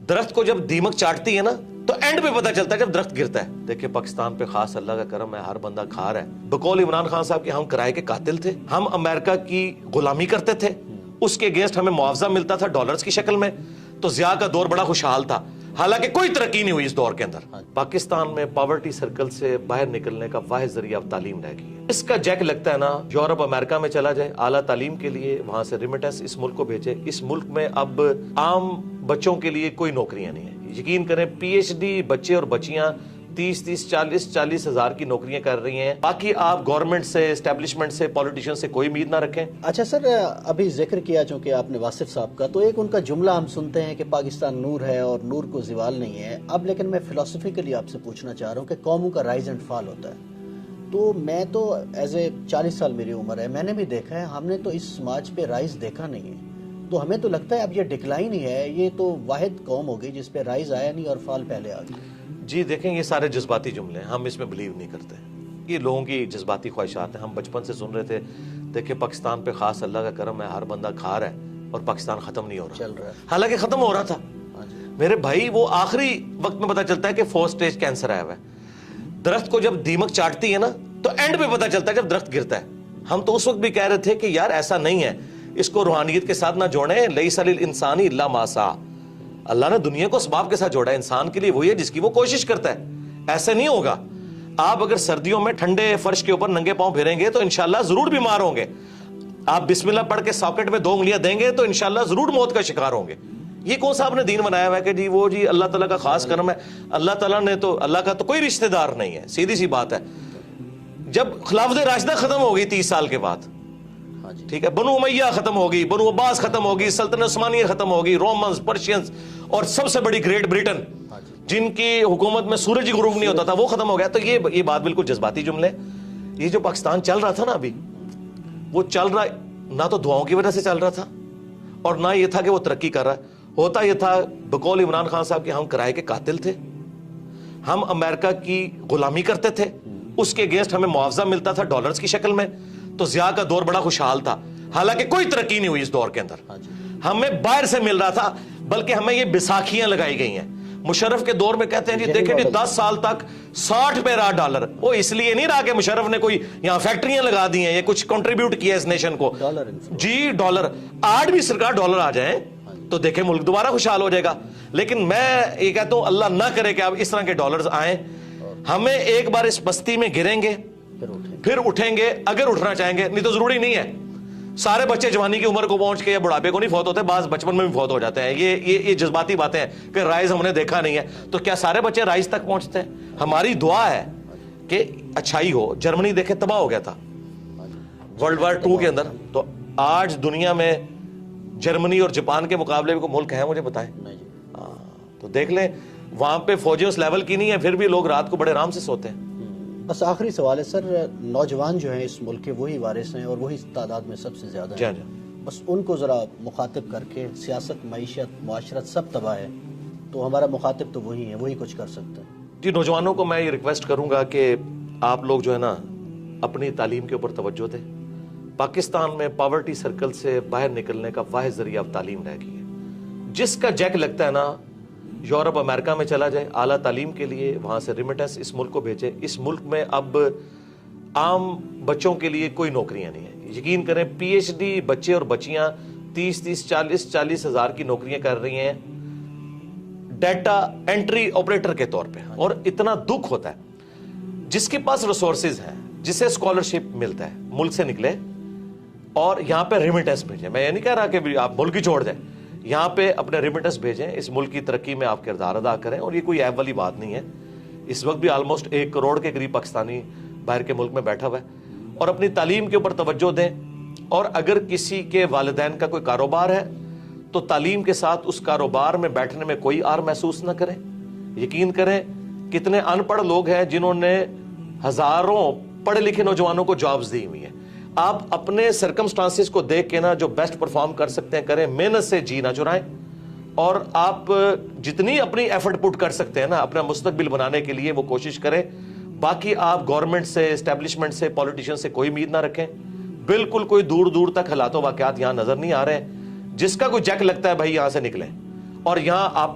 درخت کو جب دیمک چاٹتی ہے نا تو اینڈ پہ پتہ چلتا ہے جب درخت گرتا ہے. دیکھیں پاکستان پہ خاص اللہ کا کرم ہے, ہر بندہ کھا رہا ہے. بقول عمران خان صاحب کے ہم کرائے کے قاتل تھے, ہم امریکہ کی غلامی کرتے تھے, اس کے اگینسٹ ہمیں معاوضہ ملتا تھا ڈالرز کی شکل میں, تو ضیاء کا دور بڑا خوشحال تھا. حالانکہ کوئی ترقی نہیں ہوئی اس دور کے اندر. پاکستان میں پاورٹی سرکل سے باہر نکلنے کا واحد ذریعہ اب تعلیم رہ گئی ہے. اس کا جیک لگتا ہے نا, یورپ امریکہ میں چلا جائے اعلیٰ تعلیم کے لیے, وہاں سے ریمیٹنس اس ملک کو بھیجے. اس ملک میں اب عام بچوں کے لیے کوئی نوکریاں نہیں ہیں. یقین کریں پی ایچ ڈی بچے اور بچیاں 30-40 ہزار کی نوکریاں کر رہی ہیں. باقی آپ گورنمنٹ سے, اسٹیبلشمنٹ سے, پولیٹیشین سے کوئی امید نہ رکھیں. اچھا سر, ابھی ذکر کیا چونکہ آپ نے واصف صاحب کا, تو ایک ان کا جملہ ہم سنتے ہیں کہ پاکستان نور ہے اور نور کو زوال نہیں ہے. اب لیکن میں فلسفیکلی آپ سے پوچھنا چاہ رہا ہوں کہ قوموں کا رائز اینڈ فال ہوتا ہے. تو میں تو ایز اے 40 سال میری عمر ہے, میں نے بھی دیکھا ہے, ہم نے تو اس سماج پہ رائز دیکھا نہیں ہے. تو ہمیں تو لگتا ہے اب یہ ڈکلائن ہی ہے, یہ تو واحد قوم ہو گئی جس پہ رائز آیا نہیں اور فال پہلے آ گیا. جی دیکھیں یہ سارے جذباتی جملے ہیں, ہم اس میں بلیو نہیں کرتے. یہ لوگوں کی جذباتی خواہشات ہیں. ہم بچپن سے سن رہے تھے, دیکھیں پاکستان پہ خاص اللہ کا کرم ہے, ہر بندہ کھا رہا ہے اور پاکستان ختم نہیں ہو رہا. چل رہا ہے, حالانکہ ختم ہو رہا تھا میرے بھائی. وہ آخری وقت میں پتہ چلتا ہے کہ 4 سٹیج کینسر آیا ہوا ہے. درخت کو جب دیمک چاٹتی ہے نا تو اینڈ پہ پتہ چلتا ہے جب درخت گرتا ہے. ہم تو اس وقت بھی کہہ رہے تھے کہ یار ایسا نہیں ہے, اس کو روحانیت کے ساتھ نہ جوڑیں. لیس للانسان الا ما سعی, اللہ نے دنیا کو اسباب کے ساتھ جوڑا ہے, انسان کے لیے وہی ہے جس کی وہ کوشش کرتا ہے. ایسے نہیں ہوگا. آپ اگر سردیوں میں ٹھنڈے فرش کے اوپر ننگے پاؤں پھریں گے تو انشاءاللہ ضرور بیمار ہوں گے. آپ بسم اللہ پڑھ کے ساکٹ میں 2 انگلیاں دیں گے تو انشاءاللہ ضرور موت کا شکار ہوں گے. یہ کون سا آپ نے دین بنایا ہوا ہے کہ جی وہ جی اللہ تعالیٰ کا خاص کرم ہے. اللہ تعالیٰ نے تو, اللہ کا تو کوئی رشتہ دار نہیں ہے, سیدھی سی بات ہے. جب خلافت راشدہ ختم ہو گئی 30 سال کے بعد, ٹھیک ہے, بنو امیہ ختم ہوگی, بنو عباس ختم ہوگی, سلطنت عثمانیہ ختم ہوگی, رومنز, پرشینز, اور سب سے بڑی گریٹ بریٹن جن کی حکومت میں سورج ہی غروب نہیں ہوتا تھا, وہ ختم ہو گیا. تو یہ بات بالکل جذباتی جملے. یہ جو پاکستان چل رہا تھا نا ابھی, وہ چل رہا نہ تو دعاؤں کی وجہ سے چل رہا تھا اور نہ یہ تھا کہ وہ ترقی کر رہا ہے. ہوتا یہ تھا بقول عمران خان صاحب کے ہم کرائے کے قاتل تھے, ہم امریکہ کی غلامی کرتے تھے, اس کے اگینسٹ ہمیں معاوضہ ملتا تھا ڈالرز کی شکل میں, تو ضیاء کا دور بڑا خوشحال تھا. حالانکہ کوئی ترقی نہیں ہوئی اس دور کے اندر. ہمیں باہر سے مل رہا تھا, بلکہ ہمیں یہ بیساکھیاں لگائی گئی ہیں. مشرف کے دور میں کہتے ہیں جی دیکھیں جی 10 سال تک 60 پہ رہا ڈالر. وہ اس لیے نہیں رہا کہ مشرف نے کوئی یہاں فیکٹریاں لگا دی ہیں, یہ کچھ کنٹریبیوٹ کیا اس نیشن کو. جی ڈالر, آج بھی سرکار ڈالر آ جائیں تو دیکھیں ملک دوبارہ خوشحال ہو جائے گا. لیکن میں یہ کہتا ہوں اللہ نہ کرے کہ اب اس طرح کے ڈالرز آئیں. ہمیں ایک بار اس بستی میں گریں گے پھر اٹھیں گے اگر اٹھنا چاہیں گے, نہیں تو ضروری نہیں ہے. سارے بچے جوانی کی عمر کو پہنچ کے یا بڑھاپے کو نہیں فوت ہوتے, بعض بچپن میں بھی فوت ہو جاتے ہیں. یہ جذباتی باتیں ہیں کہ رائز ہم نے دیکھا نہیں ہے. تو کیا سارے بچے رائز تک پہنچتے ہیں؟ ہماری دعا ہے کہ اچھائی ہو. جرمنی دیکھیں تباہ ہو گیا تھا ورلڈ وار 2 کے اندر, تو آج دنیا میں جرمنی اور جاپان کے مقابلے میں کوئی ملک ہے مجھے بتائیں؟ تو دیکھ لیں وہاں پہ فوجیں اس لیول کی نہیں ہے, پھر بھی لوگ رات کو بڑے آرام سے سوتے ہیں. بس آخری سوال ہے سر, نوجوان جو ہیں اس ملک کے وہی وارث ہیں اور وہی تعداد میں سب سے زیادہ ہیں. بس ان کو ذرا مخاطب کر کے, سیاست, معیشت, معاشرت سب تباہ ہے, تو ہمارا مخاطب تو وہی ہے, وہی کچھ کر سکتے ہیں. جی نوجوانوں کو میں یہ ریکویسٹ کروں گا کہ آپ لوگ جو ہے نا اپنی تعلیم کے اوپر توجہ دیں. پاکستان میں پاورٹی سرکل سے باہر نکلنے کا واحد ذریعہ اب تعلیم رہ گئی ہے. جس کا جیک لگتا ہے نا, یورپ امریکہ میں چلا جائے اعلیٰ تعلیم کے لیے, وہاں سے ریمیٹنس اس ملک کو بھیجے. اس ملک میں اب عام بچوں کے لیے کوئی نوکریاں نہیں ہیں. یقین کریں پی ایچ ڈی بچے اور بچیاں 30-40 ہزار کی نوکریاں کر رہی ہیں ڈیٹا انٹری آپریٹر کے طور پہ. اور اتنا دکھ ہوتا ہے جس کے پاس ریسورسز ہیں, جسے اسکالرشپ ملتا ہے, ملک سے نکلے اور یہاں پہ ریمیٹنس بھیجیں. میں یہ نہیں کہہ رہا کہ آپ ملک ہی چھوڑ دیں, یہاں پہ اپنے ریمیٹنس بھیجیں, اس ملک کی ترقی میں آپ کردار ادا کریں. اور یہ کوئی عیب والی بات نہیں ہے. اس وقت بھی آلموسٹ 1 کروڑ کے قریب پاکستانی باہر کے ملک میں بیٹھا ہوا ہے. اور اپنی تعلیم کے اوپر توجہ دیں. اور اگر کسی کے والدین کا کوئی کاروبار ہے تو تعلیم کے ساتھ اس کاروبار میں بیٹھنے میں کوئی آر محسوس نہ کریں. یقین کریں کتنے ان پڑھ لوگ ہیں جنہوں نے ہزاروں پڑھے لکھے نوجوانوں کو جابز دی ہوئی ہیں. آپ اپنے سرکمسٹانسز کو دیکھ کے نا جو بیسٹ پرفارم کر سکتے ہیں کریں, محنت سے جی نہ چرائیں. اور آپ جتنی اپنی ایفرٹ پٹ کر سکتے ہیں نا اپنا مستقبل بنانے کے لیے وہ کوشش کریں. باقی آپ گورنمنٹ سے, اسٹیبلشمنٹ سے, پولیٹیشین سے کوئی امید نہ رکھیں. بالکل کوئی دور دور تک حالات و واقعات یہاں نظر نہیں آ رہے ہیں. جس کا کوئی جیک لگتا ہے بھائی یہاں سے نکلیں اور یہاں آپ